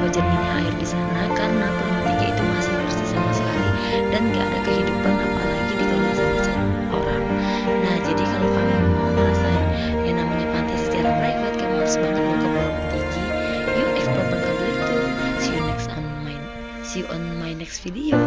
betapa jernihnya air di sana karena Pulau Tiga itu masih bersih sama sekali dan gak ada kehidupan apalagi dikelola sama orang. Nah, jadi kalau kamu mau ngerasain yang namanya pantai secara private, kamu harus banget mau ke Pulau Tigi. Yuk explore Bangka Belitung. See you on my next video.